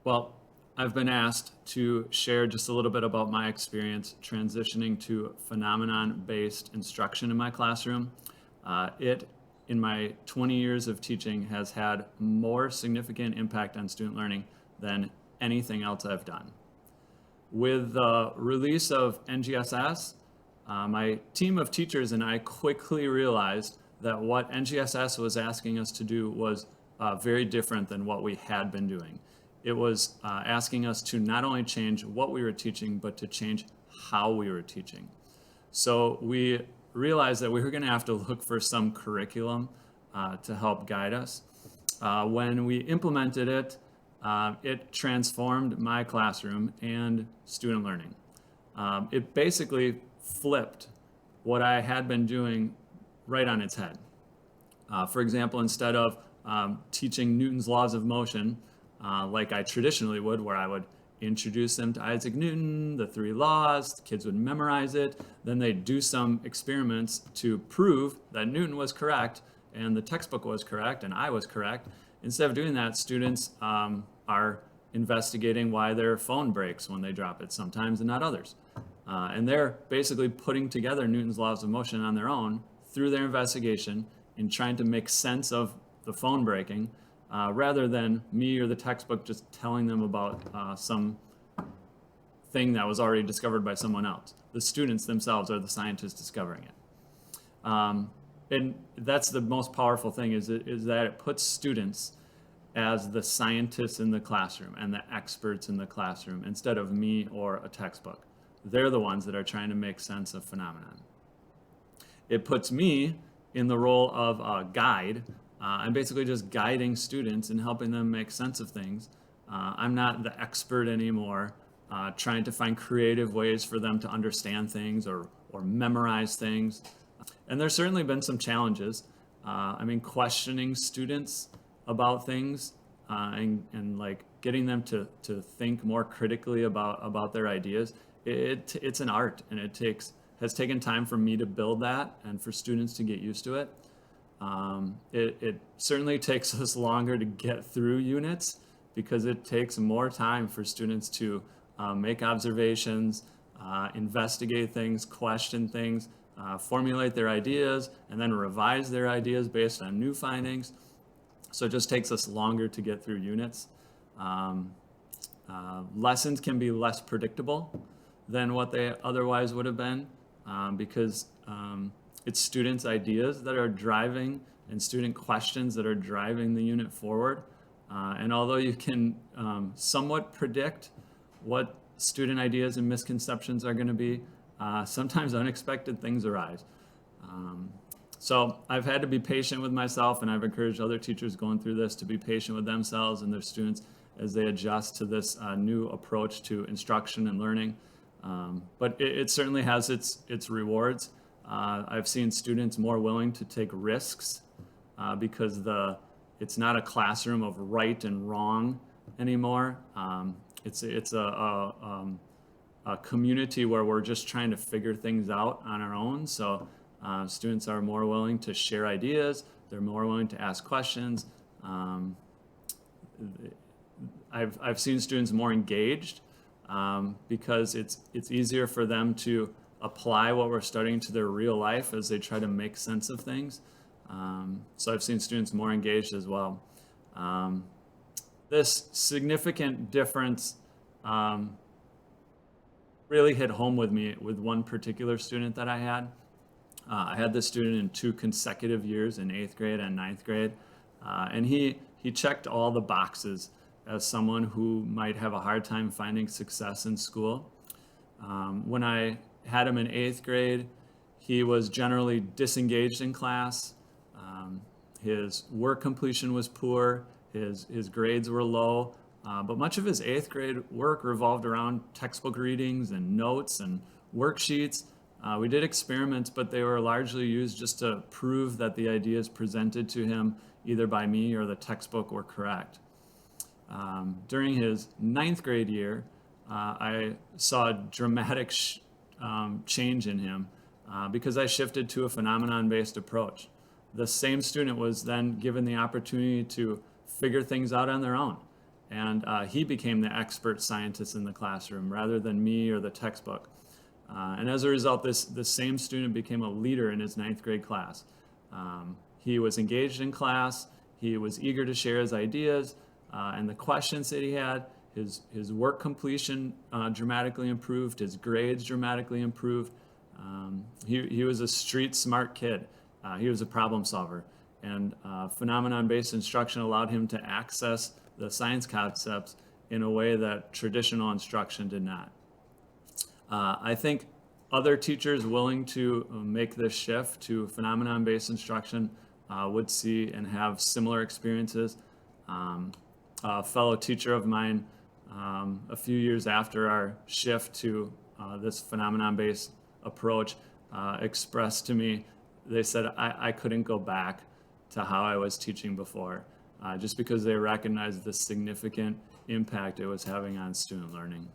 Well, I've been asked to share just a little bit about my experience transitioning to phenomenon-based instruction in my classroom. It, in my 20 years of teaching, has had more significant impact on student learning than anything else I've done. With the release of NGSS, my team of teachers and I quickly realized that what NGSS was asking us to do was very different than what we had been doing. It was asking us to not only change what we were teaching, but to change how we were teaching. So we realized that we were going to have to look for some curriculum to help guide us. When we implemented it, it transformed my classroom and student learning. It basically flipped what I had been doing right on its head. For example, instead of teaching Newton's laws of motion, like I traditionally would, where I would introduce them to Isaac Newton, the three laws, the kids would memorize it, then they'd do some experiments to prove that Newton was correct and the textbook was correct and I was correct. Instead of doing that, students are investigating why their phone breaks when they drop it sometimes and not others. And they're basically putting together Newton's laws of motion on their own through their investigation and trying to make sense of the phone breaking, rather than me or the textbook just telling them about some thing that was already discovered by someone else. The students themselves are the scientists discovering it. And that's the most powerful thing is that it puts students as the scientists in the classroom and the experts in the classroom instead of me or a textbook. They're the ones that are trying to make sense of phenomenon. It puts me in the role of a guide. I'm basically just guiding students and helping them make sense of things. I'm not the expert anymore, trying to find creative ways for them to understand things or memorize things. And there's certainly been some challenges. Questioning students about things and like getting them to think more critically about their ideas. It's an art, and has taken time for me to build that and for students to get used to it. It certainly takes us longer to get through units because it takes more time for students to make observations, investigate things, question things, formulate their ideas, and then revise their ideas based on new findings. So it just takes us longer to get through units. Lessons can be less predictable than what they otherwise would have been because it's students' ideas that are driving and student questions that are driving the unit forward. And although you can somewhat predict what student ideas and misconceptions are going to be, sometimes unexpected things arise. So I've had to be patient with myself, and I've encouraged other teachers going through this to be patient with themselves and their students as they adjust to this new approach to instruction and learning. But it certainly has its rewards. I've seen students more willing to take risks because it's not a classroom of right and wrong anymore. It's a community where we're just trying to figure things out on our own. So students are more willing to share ideas. They're more willing to ask questions. I've seen students more engaged because it's easier for them to apply what we're studying to their real life as they try to make sense of things. So I've seen students more engaged as well. This significant difference really hit home with me with one particular student that I had. I had this student in 2 consecutive years in 8th grade and 9th grade. And he checked all the boxes as someone who might have a hard time finding success in school. When I had him in 8th grade, he was generally disengaged in class. His work completion was poor. His grades were low. But much of his 8th grade work revolved around textbook readings and notes and worksheets. We did experiments, but they were largely used just to prove that the ideas presented to him either by me or the textbook were correct. During his 9th grade year, I saw a dramatic change in him because I shifted to a phenomenon-based approach. The same student was then given the opportunity to figure things out on their own. and he became the expert scientist in the classroom rather than me or the textbook. And as a result, this same student became a leader in his 9th grade class. He was engaged in class, he was eager to share his ideas, and the questions that he had, his work completion dramatically improved, his grades dramatically improved. He was a street smart kid. He was a problem solver. And phenomenon-based instruction allowed him to access the science concepts in a way that traditional instruction did not. I think other teachers willing to make this shift to phenomenon-based instruction would see and have similar experiences. A fellow teacher of mine, a few years after our shift to this phenomenon-based approach, expressed to me, they said, I couldn't go back to how I was teaching before, just because they recognized the significant impact it was having on student learning.